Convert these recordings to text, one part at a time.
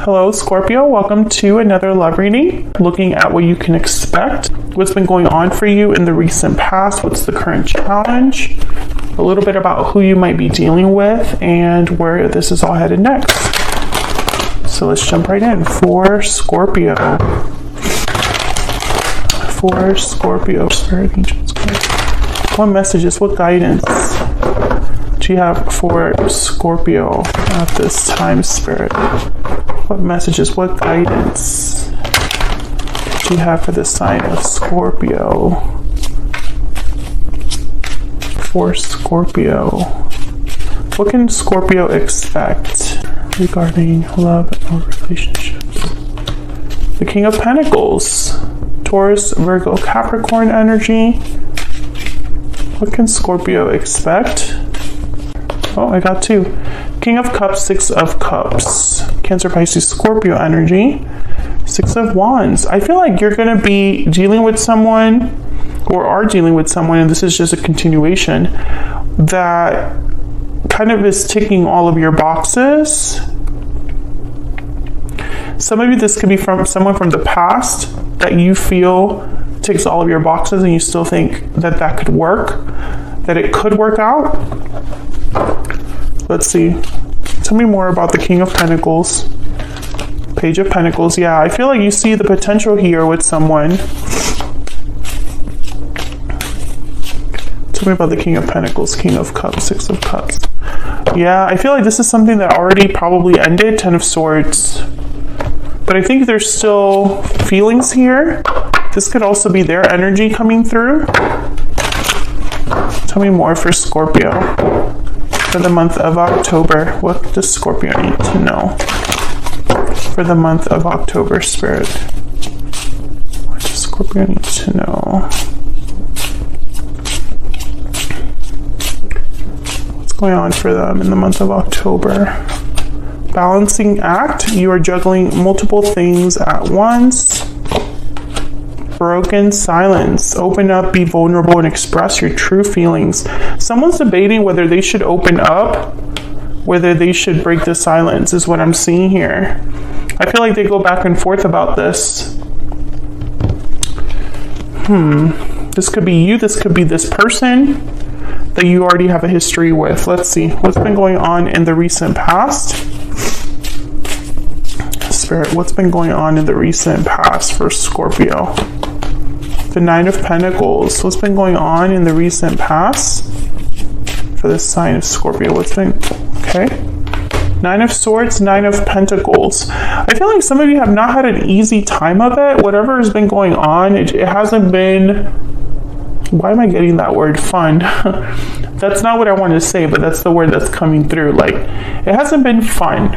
Hello Scorpio, welcome to another love reading, looking at what you can expect, what's been going on for you in the recent past, what's the current challenge, a little bit about who you might be dealing with, and where this is all headed next. So let's jump right in. For Scorpio, Spirit Angels, what messages, what guidance do you have for Scorpio at this time, Spirit? What messages, what guidance do you have for the sign of Scorpio? For Scorpio, what can Scorpio expect regarding love or relationships? The King of Pentacles, Taurus, Virgo, Capricorn energy. What can Scorpio expect? Oh, I got two. King of Cups, Six of Cups. Cancer, Pisces, Scorpio energy. Six of Wands. I feel like you're going to be dealing with someone, or are dealing with someone, and this is just a continuation, that kind of is ticking all of your boxes. Some of you, this could be from someone from the past that you feel ticks all of your boxes and you still think that that could work, that it could work out. Let's see. Tell me more about the King of Pentacles. Page of Pentacles. Yeah, I feel like you see the potential here with someone. Tell me about the King of Pentacles, King of Cups, Six of Cups. Yeah, I feel like this is something that already probably ended, Ten of Swords. But I think there's still feelings here. This could also be their energy coming through. Tell me more for Scorpio. For the month of October, what does Scorpio need to know? For the month of October, Spirit. What does Scorpio need to know? What's going on for them in the month of October? Balancing act. You are juggling multiple things at once. Broken silence. Open up, be vulnerable, and express your true feelings. Someone's debating whether they should open up, whether they should break the silence, is what I'm seeing here. I feel like they go back and forth about this. This could be you, this could be this person that you already have a history with. Let's see. What's been going on in the recent past? Spirit, what's been going on in the recent past for Scorpio? The Nine of Pentacles. What's been going on in the recent past for this sign of Scorpio? What's been, okay. Nine of Swords, Nine of Pentacles. I feel like some of you have not had an easy time of it. Whatever has been going on, it hasn't been, why am I getting that word, fun? That's not what I wanted to say, but that's the word that's coming through. Like, it hasn't been fun.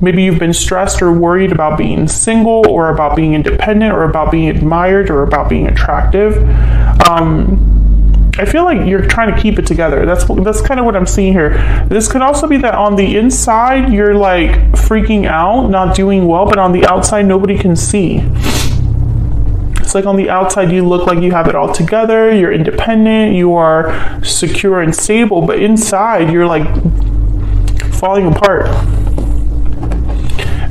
Maybe you've been stressed or worried about being single, or about being independent, or about being admired, or about being attractive. I feel like you're trying to keep it together. That's kind of what I'm seeing here. This could also be that on the inside, you're like freaking out, not doing well, but on the outside, nobody can see. It's like on the outside, you look like you have it all together, you're independent, you are secure and stable, but inside, you're like falling apart.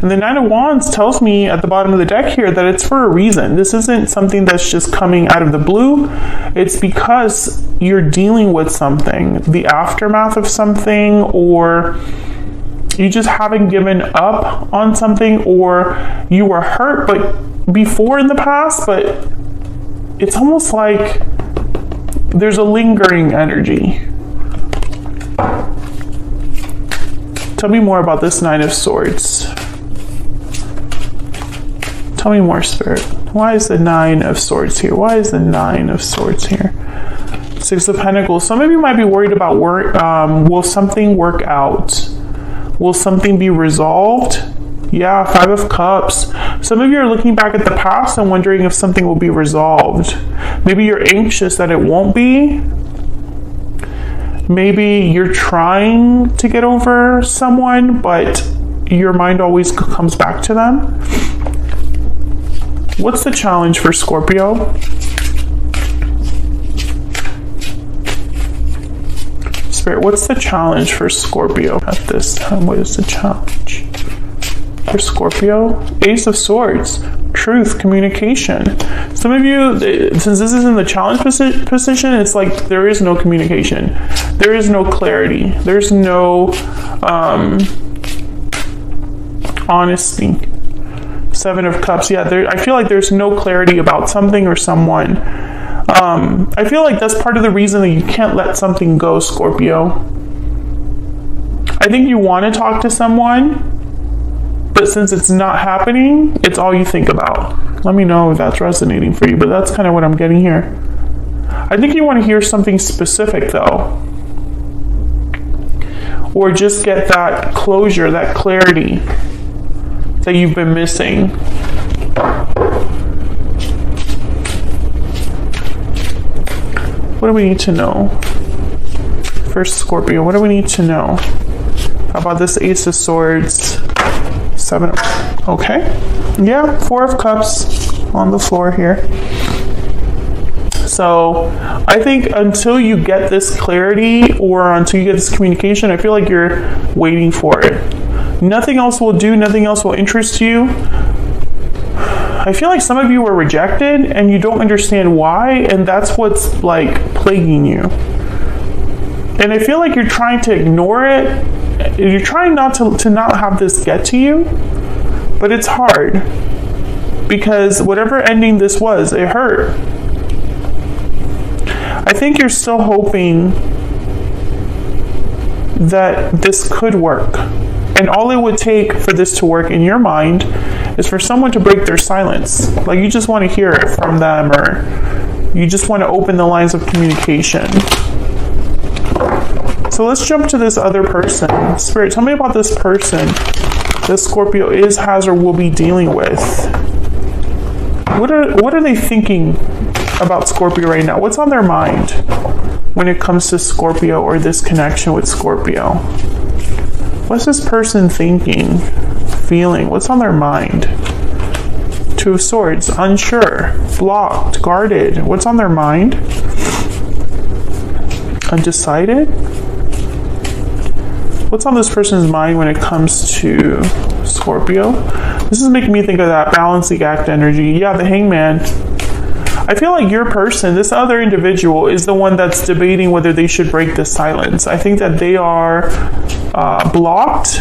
And the Nine of Wands tells me at the bottom of the deck here that it's for a reason. This isn't something that's just coming out of the blue. It's because you're dealing with something, the aftermath of something, or you just haven't given up on something, or you were hurt but before in the past, but it's almost like there's a lingering energy. Tell me more about this Nine of Swords. Tell me more, Spirit. Why is the Nine of Swords here? Why is the Nine of Swords here? Six of Pentacles. Some of you might be worried about work. Will something work out? Will something be resolved? Yeah, Five of Cups. Some of you are looking back at the past and wondering if something will be resolved. Maybe you're anxious that it won't be. Maybe you're trying to get over someone, but your mind always comes back to them. What's the challenge for Scorpio? Spirit, what's the challenge for Scorpio at this time? What is the challenge? for Scorpio. Ace of Swords. Truth, communication. Some of you, since this is in the challenge position, it's like there is no communication. There is no clarity. There's no honesty. Seven of Cups. Yeah, I feel like there's no clarity about something or someone. I feel like that's part of the reason that you can't let something go, Scorpio. I think you want to talk to someone, but since it's not happening, it's all you think about. Let me know if that's resonating for you, but that's kind of what I'm getting here. I think you want to hear something specific, though. Or just get that closure, that clarity that you've been missing. What do we need to know? First, Scorpio, what do we need to know about this Ace of Swords? Seven. Okay. Yeah, Four of Cups on the floor here. So I think until you get this clarity or until you get this communication, I feel like you're waiting for it. Nothing else will do, nothing else will interest you. I feel like some of you were rejected and you don't understand why, and that's what's like plaguing you. And I feel like you're trying to ignore it. You're trying not to not have this get to you, but it's hard because whatever ending this was, it hurt. I think you're still hoping that this could work. And all it would take for this to work in your mind is for someone to break their silence. Like you just want to hear it from them, or you just want to open the lines of communication. So let's jump to this other person. Spirit, tell me about this person that Scorpio is, has, or will be dealing with. What are they thinking about Scorpio right now? What's on their mind when it comes to Scorpio or this connection with Scorpio? What's this person thinking, feeling? What's on their mind? Two of Swords, unsure, blocked, guarded. What's on their mind? Undecided? What's on this person's mind when it comes to Scorpio? This is making me think of that balancing act energy. Yeah, the Hangman. I feel like your person, this other individual, is the one that's debating whether they should break the silence. I think that they are blocked.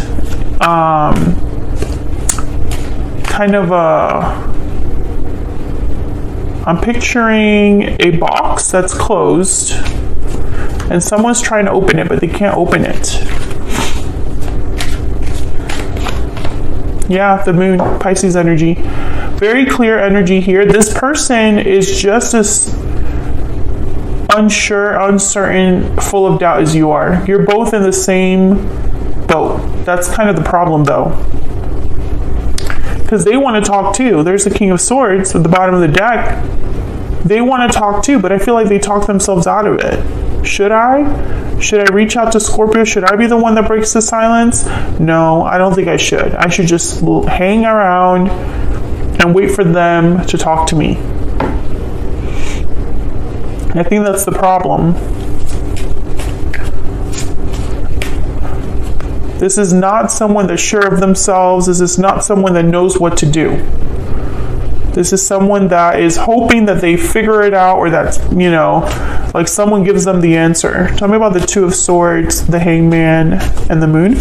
I'm picturing a box that's closed and someone's trying to open it, but they can't open it. Yeah, the Moon, Pisces energy. Very clear energy here. This person is just as unsure, uncertain, full of doubt as you are. You're both in the same boat. That's kind of the problem, though. Because they want to talk too. There's the King of Swords at the bottom of the deck. They want to talk too, but I feel like they talk themselves out of it. Should I? Should I reach out to Scorpio? Should I be the one that breaks the silence? No, I don't think I should. I should just hang around and wait for them to talk to me. I think that's the problem. This is not someone that's sure of themselves. This is not someone that knows what to do. This is someone that is hoping that they figure it out, or that's, like someone gives them the answer. Tell me about the Two of Swords, the Hangman, and the Moon.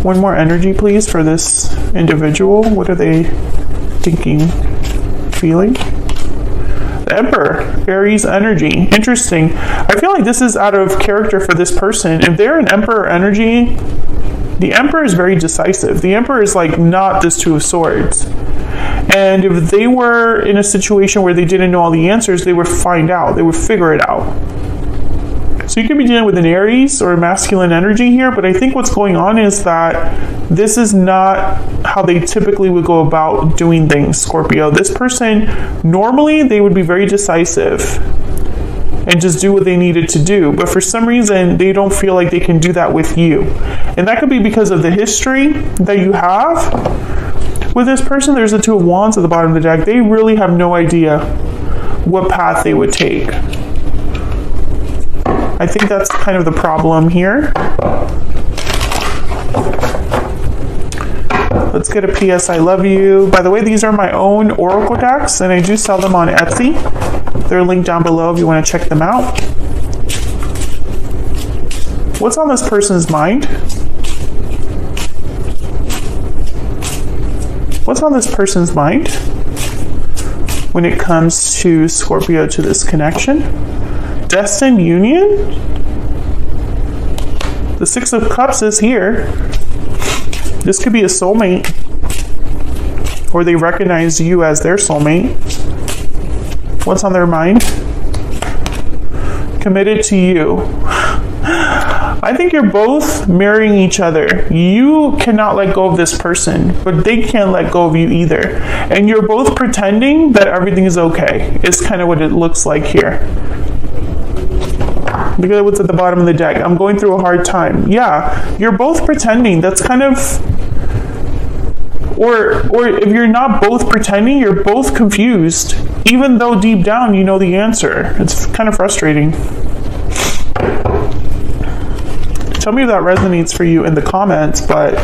One more energy, please, for this individual. What are they thinking, feeling? The Emperor, Aries energy. Interesting. I feel like this is out of character for this person. If they're an Emperor energy, the Emperor is very decisive. The Emperor is like not this Two of Swords. And if they were in a situation where they didn't know all the answers, they would find out. They would figure it out. So you could be dealing with an Aries or a masculine energy here, but I think what's going on is that this is not how they typically would go about doing things, Scorpio. This person, normally they would be very decisive and just do what they needed to do. But for some reason, they don't feel like they can do that with you. And that could be because of the history that you have with this person. There's the Two of Wands at the bottom of the deck. They really have no idea what path they would take. I think that's kind of the problem here. get a PS I love you. By the way, these are my own oracle decks, and I do sell them on Etsy. They're linked down below if you want to check them out. What's on this person's mind? What's on this person's mind when it comes to Scorpio, to this connection? Destined union? The Six of Cups is here. This could be a soulmate, or they recognize you as their soulmate. What's on their mind? Committed to you. I think you're both marrying each other. You cannot let go of this person, but they can't let go of you either. And you're both pretending that everything is okay. It's kind of what it looks like here. Look at what's at the bottom of the deck. I'm going through a hard time. Yeah, you're both pretending. That's kind of... Or if you're not both pretending, you're both confused. Even though deep down you know the answer. It's kind of frustrating. Tell me if that resonates for you in the comments, but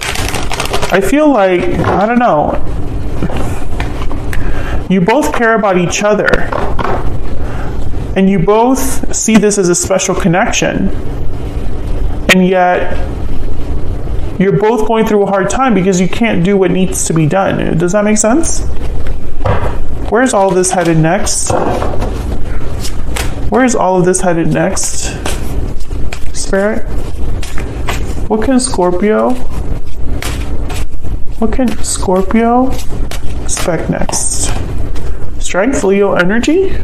I feel like, I don't know, you both care about each other, and you both see this as a special connection, and yet you're both going through a hard time because you can't do what needs to be done. Does that make sense? Where's all of this headed next? Where's all of this headed next, Spirit? What can Scorpio expect next? Strength, Leo energy?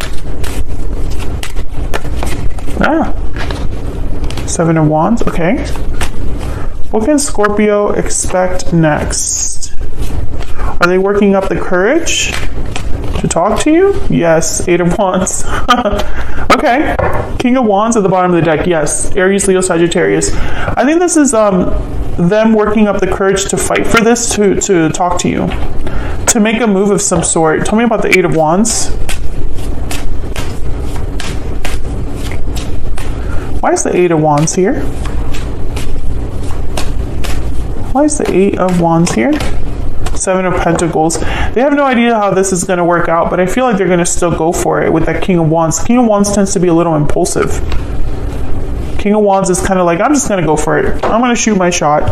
Seven of Wands, okay. What can Scorpio expect next? Are they working up the courage to talk to you? Yes, Eight of Wands. Okay. King of Wands at the bottom of the deck. Yes. Aries, Leo, Sagittarius. I think this is them working up the courage to fight for this, to talk to you, to make a move of some sort. Tell me about the Eight of Wands. Why is the Eight of Wands here? Why is the Eight of Wands here? Seven of Pentacles. They have no idea how this is going to work out, but I feel like they're going to still go for it with that King of Wands. King of Wands tends to be a little impulsive. King of Wands is kind of like, I'm just going to go for it. I'm going to shoot my shot.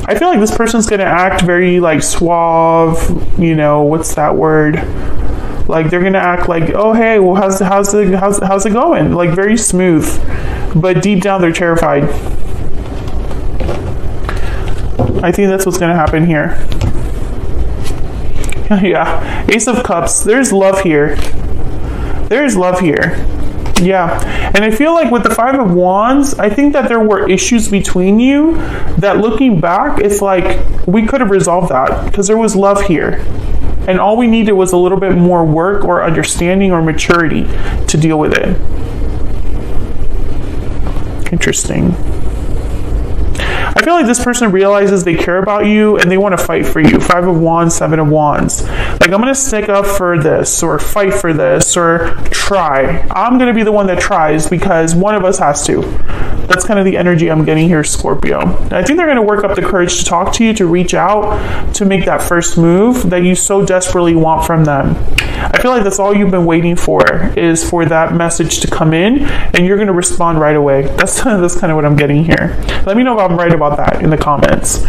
I feel like this person's going to act very like suave, you know, what's that word? Like they're going to act like, oh, hey, well, how's it going? Like very smooth, but deep down they're terrified. I think that's what's going to happen here. Yeah. Ace of Cups. There's love here. There's love here. Yeah. And I feel like with the Five of Wands, I think that there were issues between you that looking back, it's like we could have resolved that because there was love here. And all we needed was a little bit more work or understanding or maturity to deal with it. Interesting. I feel like this person realizes they care about you and they want to fight for you. Five of Wands, Seven of Wands. Like, I'm going to stick up for this or fight for this or try. I'm going to be the one that tries because one of us has to. That's kind of the energy I'm getting here, Scorpio. And I think they're going to work up the courage to talk to you, to reach out, to make that first move that you so desperately want from them. I feel like that's all you've been waiting for, is for that message to come in and you're going to respond right away. That's kind of what I'm getting here. Let me know if I'm right about that in the comments.